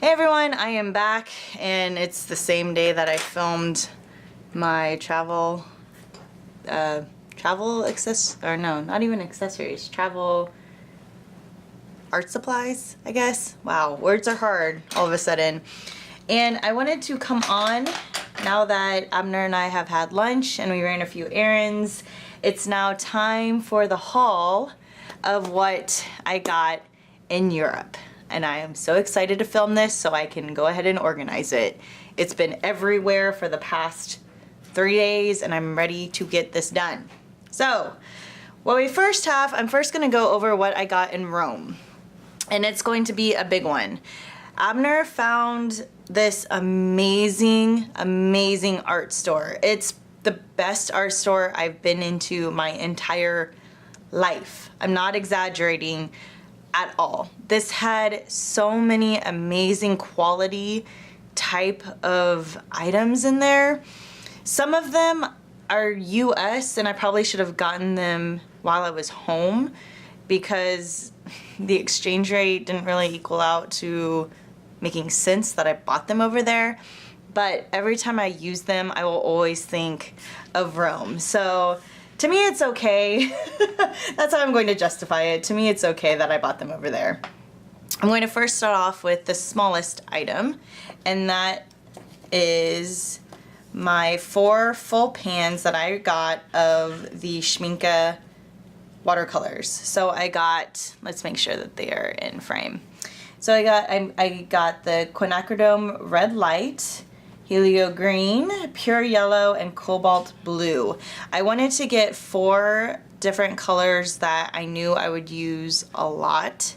Hey everyone, I am back and it's the same day that I filmed my travel art supplies, I guess. Wow, words are hard all of a sudden. And I wanted to come on now that Abner and I have had lunch and we ran a few errands. It's now time for the haul of what I got in Europe. And I am so excited to film this so I can go ahead and organize it. It's been everywhere for the past 3 days and I'm ready to get this done. So, what we first have, I'm first gonna go over what I got in Rome. And it's going to be a big one. Abner found this amazing art store. It's the best art store I've been into my entire life. I'm not exaggerating at all. This had so many amazing quality type of items in there. Some of them are US and I probably should have gotten them while I was home because the exchange rate didn't really equal out to making sense that I bought them over there. But every time I use them, I will always think of Rome. So to me, it's okay. That's how I'm going to justify it. To me, it's okay that I bought them over there. I'm going to first start off with the smallest item, and that is my 4 full pans that I got of the Minka Watercolors. So I got, let's make sure that they are in frame. So I got the quinacridone red light, helio green, pure yellow, and cobalt blue. I wanted to get 4 different colors that I knew I would use a lot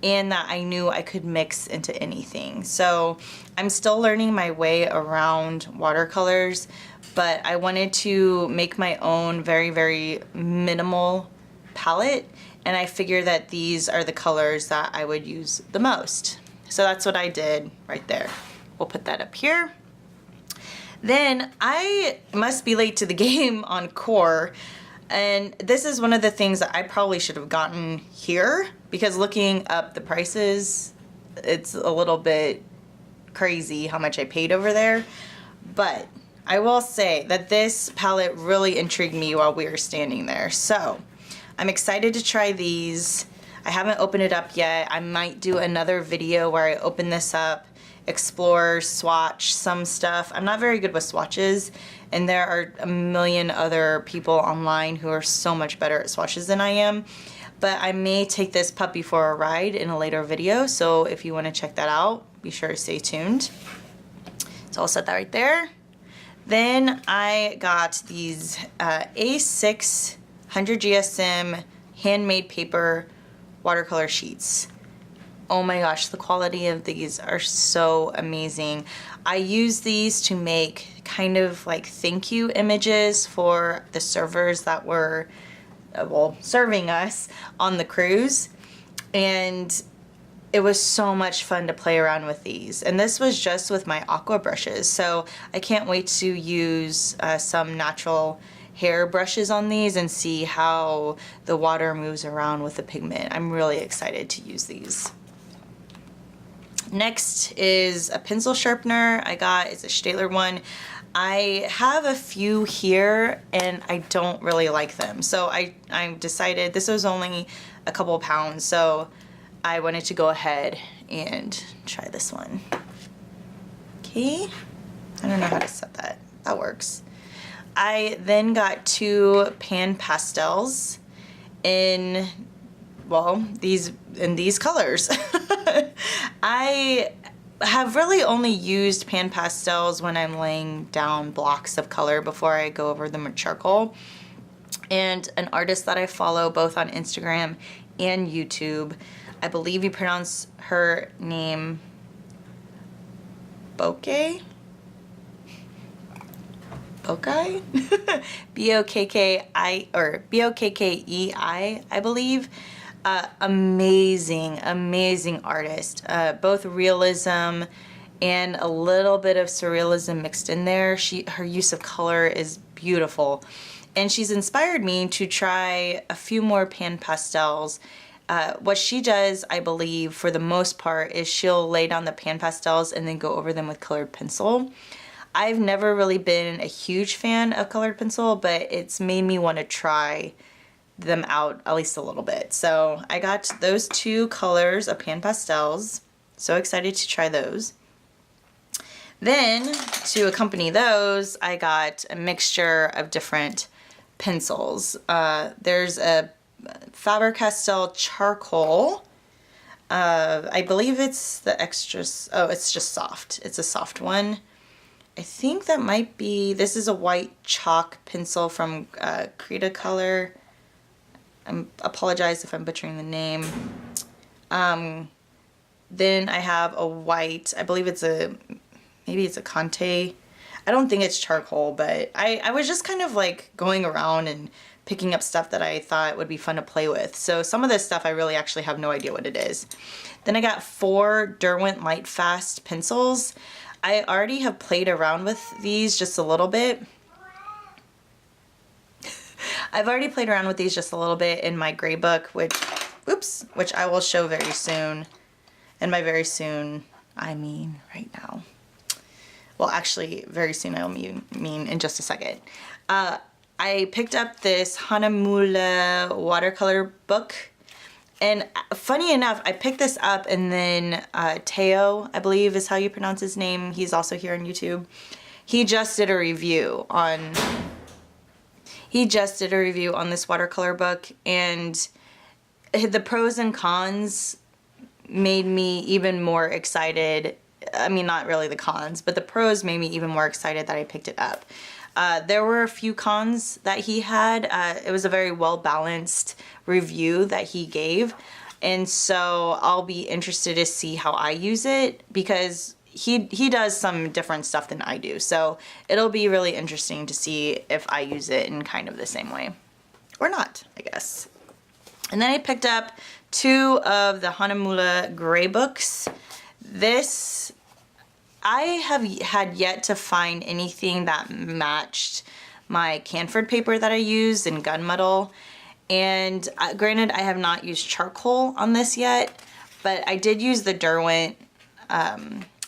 and that I knew I could mix into anything. So I'm still learning my way around watercolors, but I wanted to make my own very minimal palette, and I figured that these are the colors that I would use the most. So that's what I did right there. We'll put that up here. Then I must be late to the game on core, and this is one of the things that I probably should have gotten here because looking up the prices, it's a little bit crazy how much I paid over there. But I will say that this palette really intrigued me while we were standing there. So I'm excited to try these. I haven't opened it up yet. I might do another video where I open this up, explore, swatch some stuff. I'm not very good with swatches, and there are a million other people online who are so much better at swatches than I am. But I may take this puppy for a ride in a later video, so if you want to check that out, be sure to stay tuned. So I'll set that right there. Then I got these A6 100 GSM handmade paper watercolor sheets. Oh my gosh, the quality of these are so amazing. I use these to make kind of like thank you images for the servers that were, well, serving us on the cruise. And it was so much fun to play around with these. And this was just with my Aqua brushes. So I can't wait to use some natural hair brushes on these and see how the water moves around with the pigment. I'm really excited to use these. Next is a pencil sharpener I got. It's a Staedtler one. I have a few here and I don't really like them. So I decided, this was only a couple pounds, so I wanted to go ahead and try this one. Okay, I don't know how to set that. That works. I then got 2 pan pastels in, well, these colors. I have really only used pan pastels when I'm laying down blocks of color before I go over them with charcoal. And an artist that I follow both on Instagram and YouTube, I believe you pronounce her name Bokeh? Bokai? B-O-K-K-I, or B-O-K-K-E-I, I believe. Amazing artist. Both realism and a little bit of surrealism mixed in there. Her use of color is beautiful. And she's inspired me to try a few more pan pastels What she does, I believe, for the most part, is she'll lay down the pan pastels and then go over them with colored pencil. I've never really been a huge fan of colored pencil, but it's made me want to try them out at least a little bit. So I got those two colors of pan pastels. So excited to try those. Then to accompany those, I got a mixture of different pencils. There's a Faber-Castell charcoal. I believe it's the extras. Oh, it's just soft. It's a soft one. I think that might be, this is a white chalk pencil from Cretacolor. I apologize if I'm butchering the name. Then I have a white, I believe it's maybe it's a Conte. I don't think it's charcoal, but I was just kind of like going around and picking up stuff that I thought would be fun to play with. So some of this stuff I really actually have no idea what it is. Then I got 4 Derwent Light Fast pencils. I already have played around with these just a little bit. I've already played around with these just a little bit in my gray book, which I will show very soon. And by very soon, I mean right now. Well, actually, very soon I mean in just a second. I picked up this Hana Mula watercolor book. And funny enough, I picked this up and then Teo, I believe is how you pronounce his name. He's also here on YouTube. He just did a review on this watercolor book, and the pros and cons made me even more excited. I mean, not really the cons, but the pros made me even more excited that I picked it up. There were a few cons that he had. It was a very well-balanced review that he gave. And so I'll be interested to see how I use it, because he does some different stuff than I do. So it'll be really interesting to see if I use it in kind of the same way. Or not, I guess. And then I picked up 2 of the Hana Mula gray books. This, I have had yet to find anything that matched my Canford paper that I used in gunmetal. And granted, I have not used charcoal on this yet, but I did use the Derwent.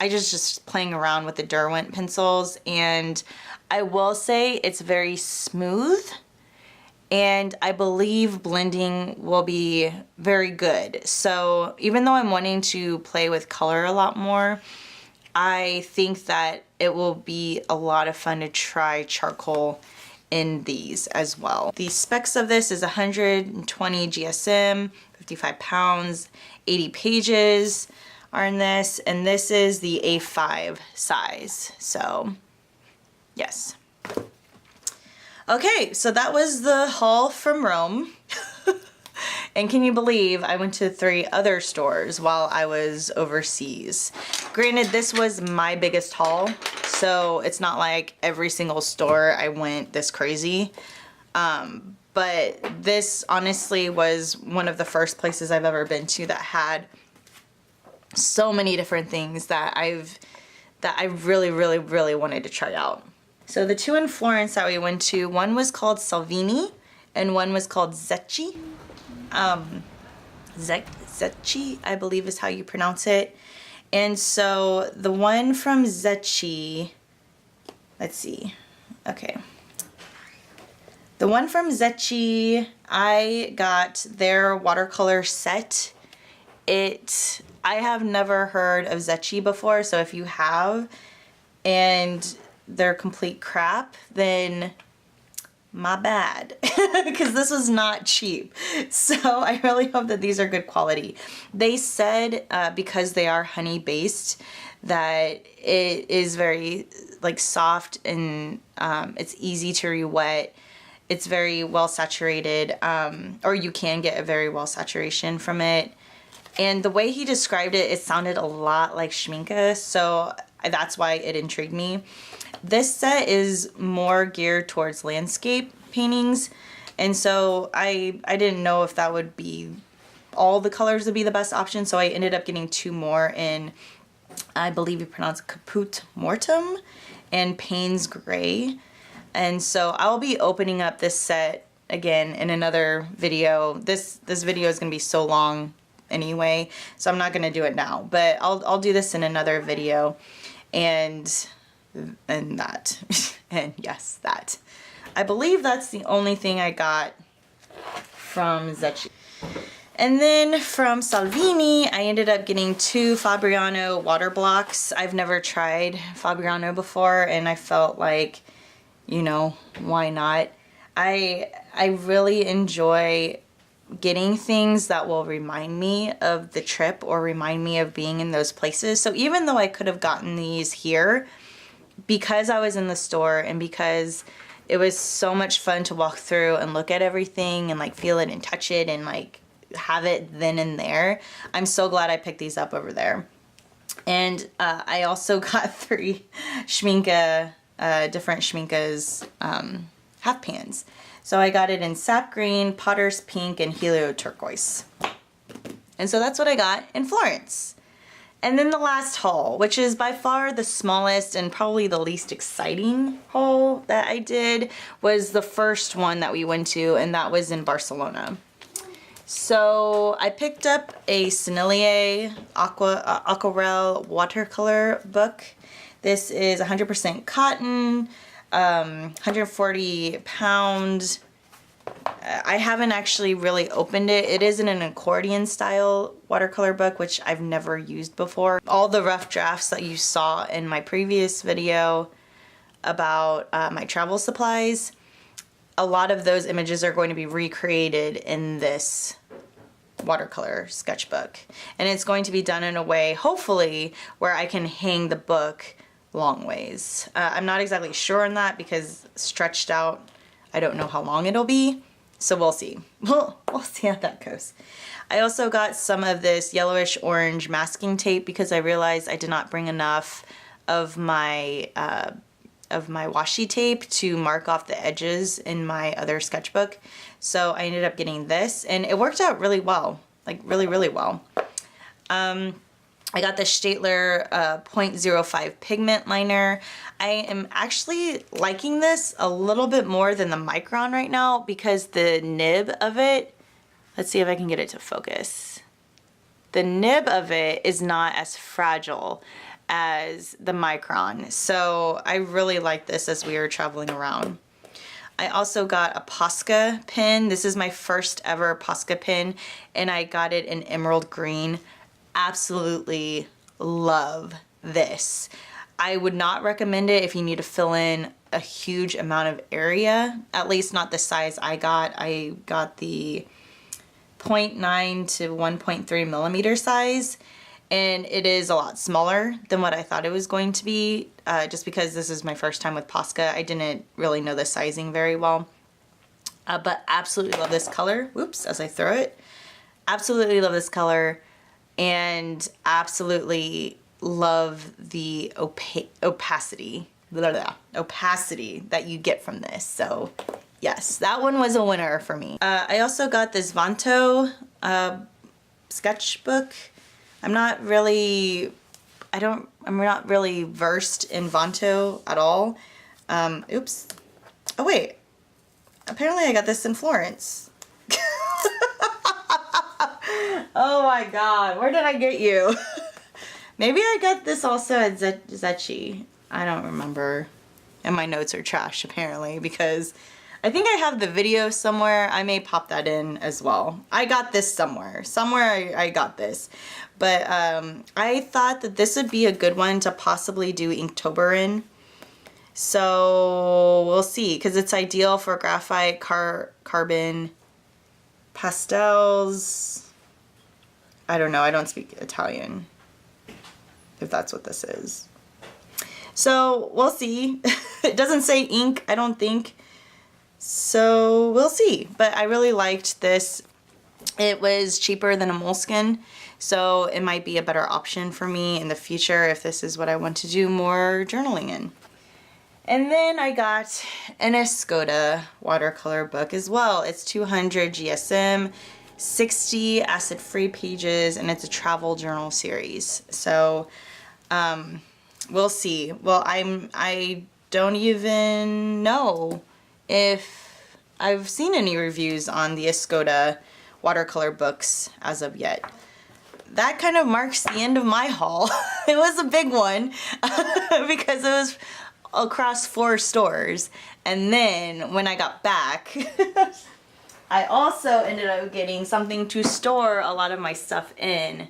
I just playing around with the Derwent pencils, and I will say it's very smooth. And I believe blending will be very good. So even though I'm wanting to play with color a lot more, I think that it will be a lot of fun to try charcoal in these as well. The specs of this is 120 GSM, 55 pounds, 80 pages are in this, and this is the A5 size. So yes. Okay, so that was the haul from Rome. And can you believe I went to 3 other stores while I was overseas? Granted, this was my biggest haul, so it's not like every single store I went this crazy. But this honestly was one of the first places I've ever been to that had so many different things that I really, really, really wanted to try out. So the 2 in Florence that we went to, one was called Salvini and one was called Zecchi. Zecchi, I believe is how you pronounce it. And so the one from Zecchi, let's see, okay. The one from Zecchi, I got their watercolor set. I have never heard of Zecchi before, so if you have and they're complete crap, then my bad, because this was not cheap. So I really hope that these are good quality. They said because they are honey based that it is very like soft and it's easy to re-wet. It's very well saturated, or you can get a very well saturation from it. And the way he described it, it sounded a lot like Schminke, so that's why it intrigued me. This set is more geared towards landscape paintings, and so I didn't know if that would be all the colors would be the best option, so I ended up getting 2 more in, I believe you pronounce it Caput Mortem and Payne's Gray. And so I'll be opening up this set again in another video. This video is gonna be so long anyway, so I'm not gonna do it now, but I'll do this in another video. And that and yes, that. I believe that's the only thing I got from Zecchi. And then from Salvini, I ended up getting 2 Fabriano water blocks. I've never tried Fabriano before, and I felt like, you know, why not? I really enjoy getting things that will remind me of the trip or remind me of being in those places. So even though I could have gotten these here, because I was in the store and because it was so much fun to walk through and look at everything and like feel it and touch it and like have it then and there, I'm so glad I picked these up over there. And I also got 3 Schminke, different Schminke's half pans. So I got it in sap green, potter's pink, and helio turquoise. And so that's what I got in Florence. And then the last haul, which is by far the smallest and probably the least exciting haul that I did, was the first one that we went to, and that was in Barcelona. So I picked up a Cinelli Aquarelle watercolor book. This is 100% cotton, 140 pound. I haven't actually really opened it. It is in an accordion style watercolor book, which I've never used before. All the rough drafts that you saw in my previous video about my travel supplies, a lot of those images are going to be recreated in this watercolor sketchbook. And it's going to be done in a way, hopefully, where I can hang the book long ways. I'm not exactly sure on that because stretched out, I don't know how long it'll be. So we'll see. We'll see how that goes. I also got some of this yellowish orange masking tape because I realized I did not bring enough of my washi tape to mark off the edges in my other sketchbook. So I ended up getting this, and it worked out really well, like really, really well. I got the Staedtler 0.05 pigment liner. I am actually liking this a little bit more than the Micron right now because the nib of it, let's see if I can get it to focus. The nib of it is not as fragile as the Micron. So I really like this as we were traveling around. I also got a Pasca pen. This is my first ever Pasca pen, and I got it in emerald green. Absolutely love this. I would not recommend it if you need to fill in a huge amount of area, at least not the size I got. I got the 0.9 to 1.3 millimeter size, and it is a lot smaller than what I thought it was going to be, just because this is my first time with Pasca. I didn't really know the sizing very well, but absolutely love this color. Whoops, as I throw it. Absolutely love this color, and absolutely love the opacity that you get from this. So yes, that one was a winner for me. I also got this Vanto sketchbook. I'm not really versed in Vanto at all. Oops. Oh wait, apparently I got this in Florence. Oh my god, where did I get you? Maybe I got this also at Zecchi. I don't remember. And my notes are trash apparently because I think I have the video somewhere. I may pop that in as well. I got this somewhere. I got this. But I thought that this would be a good one to possibly do Inktober in. So we'll see, because it's ideal for graphite, carbon, pastels. I don't know, I don't speak Italian, if that's what this is. So we'll see. It doesn't say ink, I don't think. So we'll see. But I really liked this. It was cheaper than a moleskin, so it might be a better option for me in the future if this is what I want to do more journaling in. And then I got an Oscoda watercolor book as well. It's 200 GSM, 60 acid-free pages, and it's a travel journal series. So we'll see. Well, I don't even know if I've seen any reviews on the Oscoda watercolor books as of yet. That kind of marks the end of my haul. It was a big one because it was across 4 stores. And then when I got back, I also ended up getting something to store a lot of my stuff in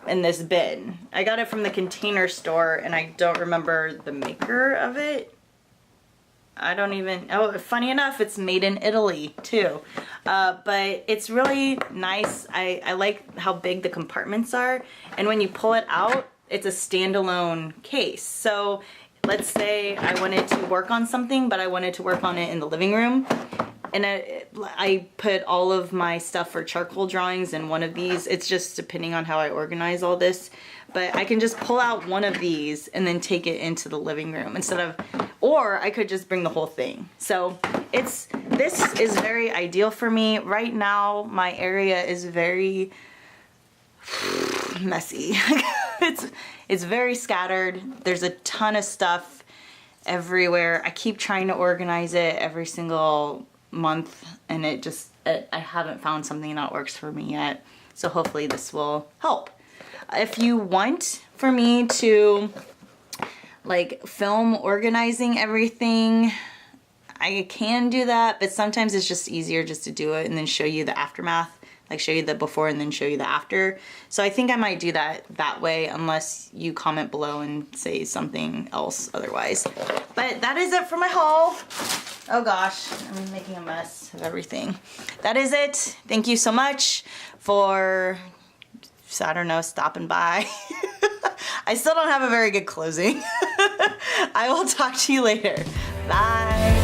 this bin. I got it from the Container Store and I don't remember the maker of it. I don't even, oh, funny enough, it's made in Italy too. But it's really nice. I like how big the compartments are. And when you pull it out, it's a standalone case. So let's say I wanted to work on something, but I wanted to work on it in the living room. And I put all of my stuff for charcoal drawings in one of these. It's just depending on how I organize all this. But I can just pull out one of these and then take it into the living room instead of, or I could just bring the whole thing. So this is very ideal for me. Right now, my area is very messy. It's very scattered. There's a ton of stuff everywhere. I keep trying to organize it every single month and I haven't found something that works for me yet. So hopefully this will help. If you want for me to like film organizing everything, I can do that, but sometimes it's just easier just to do it and then show you the aftermath, like show you the before and then show you the after. So I think I might do that way unless you comment below and say something else otherwise. But that is it for my haul. Oh gosh, I'm making a mess of everything. That is it. Thank you so much for, I don't know, stopping by. I still don't have a very good closing. I will talk to you later. Bye.